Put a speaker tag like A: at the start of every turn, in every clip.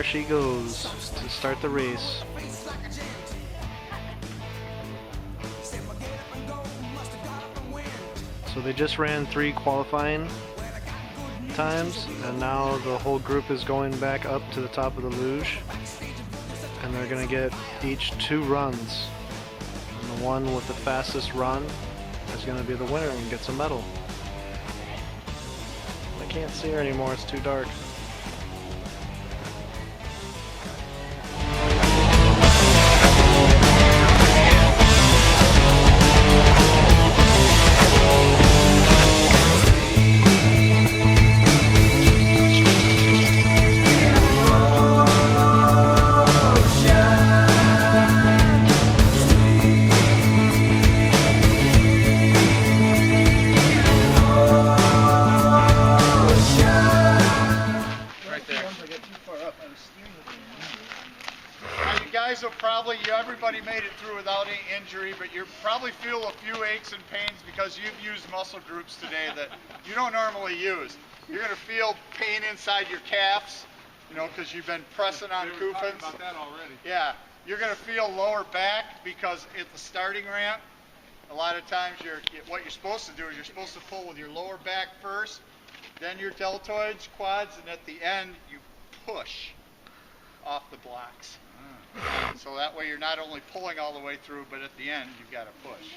A: she goes to start the race. So they just ran 3 qualifying times, and now the whole group is going back up to the top of the luge, and they're going to get each 2 runs. And the one with the fastest run is going to be the winner and gets a medal. I can't see her anymore, it's too dark.
B: Everybody made it through without any injury, but you probably feel a few aches and pains because you've used muscle groups today that you don't normally use. You're going to feel pain inside your calves, you know, because you've been pressing on Kufens.
C: About that already.
B: Yeah, you're going to feel lower back because at the starting ramp, a lot of times what you're supposed to do is you're supposed to pull with your lower back first, then your deltoids, quads, and at the end you push off the blocks. So that way you're not only pulling all the way through, but at the end you've got to push.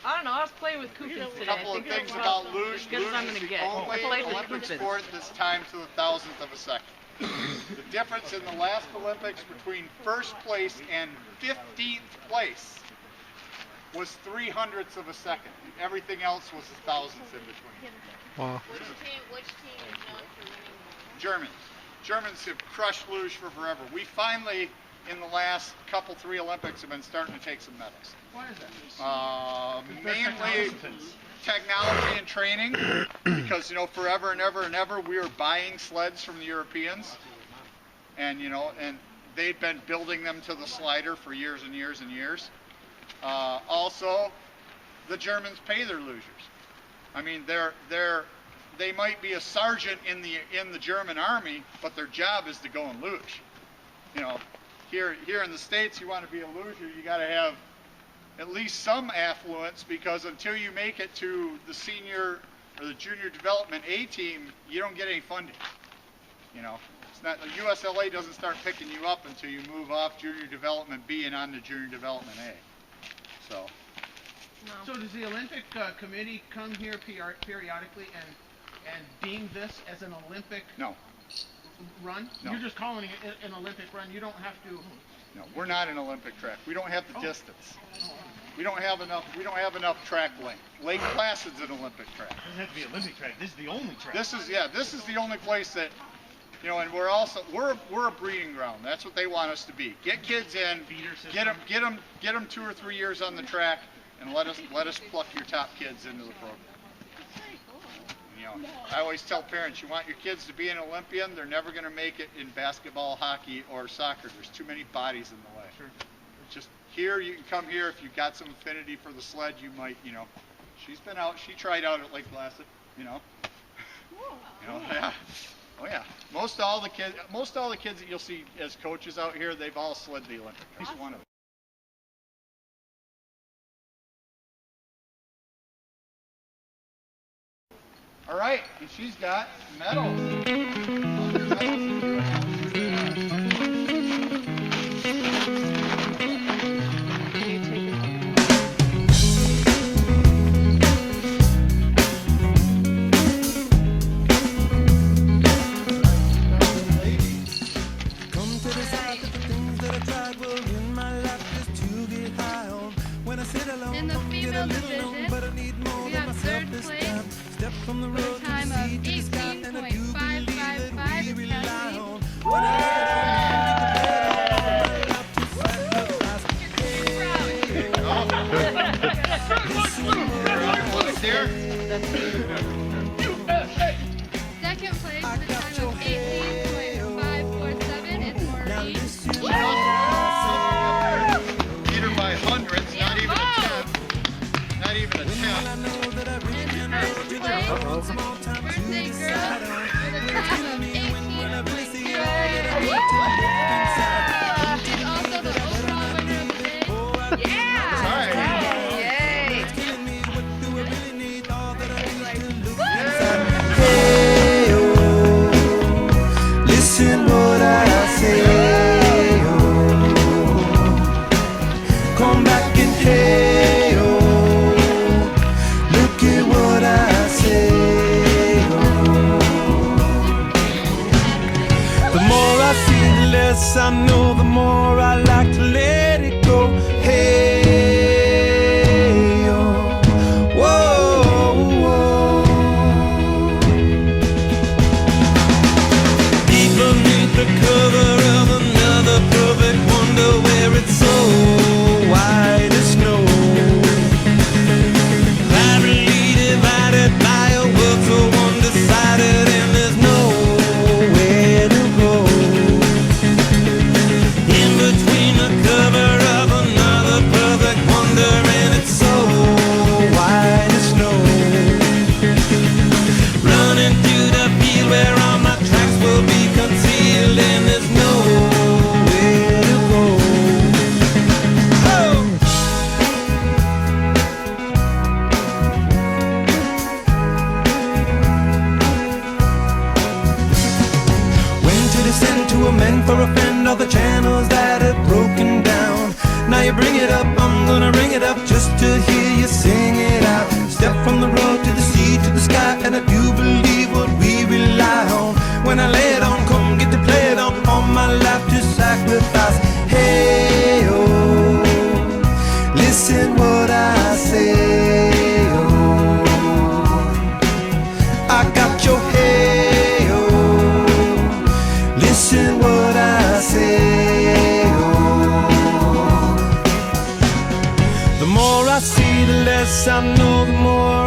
D: I don't know, I was playing with Kufens today.
B: A couple of things about luge. Luge is the only Olympic sport that's timed to the thousandth of a second. The difference in the last Olympics between first place and 15th place was 300ths of a second. Everything else was a thousandth in between.
A: Wow.
E: Which team is known for winning?
B: Germans. Germans have crushed luge for forever. We finally, in the last couple, 3 Olympics, have been starting to take some medals.
C: Why is that?
B: Mainly technology and training, because, you know, forever and ever and ever we were buying sleds from the Europeans, and, you know, and they'd been building them to the slider for years and years and years. Also, the Germans pay their lugers. I mean, they might be a sergeant in the German army, but their job is to go and luge. You know, here in the States, you want to be a luger, you got to have at least some affluence, because until you make it to the senior or the junior development A team, you don't get any funding. You know, it's not, the USLA doesn't start picking you up until you move off junior development B and on to junior development A. So.
D: No.
C: So does the Olympic committee come here periodically and deem this as an Olympic run?
B: No.
C: You're just calling it an Olympic run. You don't have to.
B: No, we're not an Olympic track. We don't have the distance. We don't have enough track length. Lake Placid's an Olympic track.
F: It doesn't have to be an Olympic track. This is the only track.
B: This is the only place that, you know, and we're a breeding ground. That's what they want us to be. Get kids in, get them 2 or 3 years on the track, and let us pluck your top kids into the program. You know, I always tell parents, you want your kids to be an Olympian, they're never going to make it in basketball, hockey, or soccer. There's too many bodies in the way.
C: Sure.
B: Just here, you can come here if you've got some affinity for the sled. You might, you know, she's been out. She tried out at Lake Placid. You know, yeah. Oh yeah. Most all the kids that you'll see as coaches out here, they've all sled the Olympic. At least one of them. All right, and she's got medals.
E: In the female division, we have third place with a time of 18.555. Second place with a time of 18.547 is Maureen.
B: Beat her by hundreds, not even a 10. Not even a 10.
E: And first place, birthday girl with a time of 18.0. less I know, the more I like to let it go. Hey, oh, whoa, whoa. Deep beneath the cover of another perfect wonder, where it's so white as snow, privately divided by a world so undecided, and there's nowhere to go. In between the cover of another perfect wonder, and it's so white as snow, running through the field where all my tracks will be concealed, and there's nowhere to go. Oh! When to descend to amend for a friend all the channels that have broken down. Now you bring it up, I'm gonna ring it up just to hear you sing it out. Step from the road to the sea to the sky, and I do believe what we rely on. When I lay it on, come get to play it on. All my life to sacrifice. Hey, oh, listen what I say, oh, I got your hey, oh, listen what I say, oh. The more I see, the less I know, the more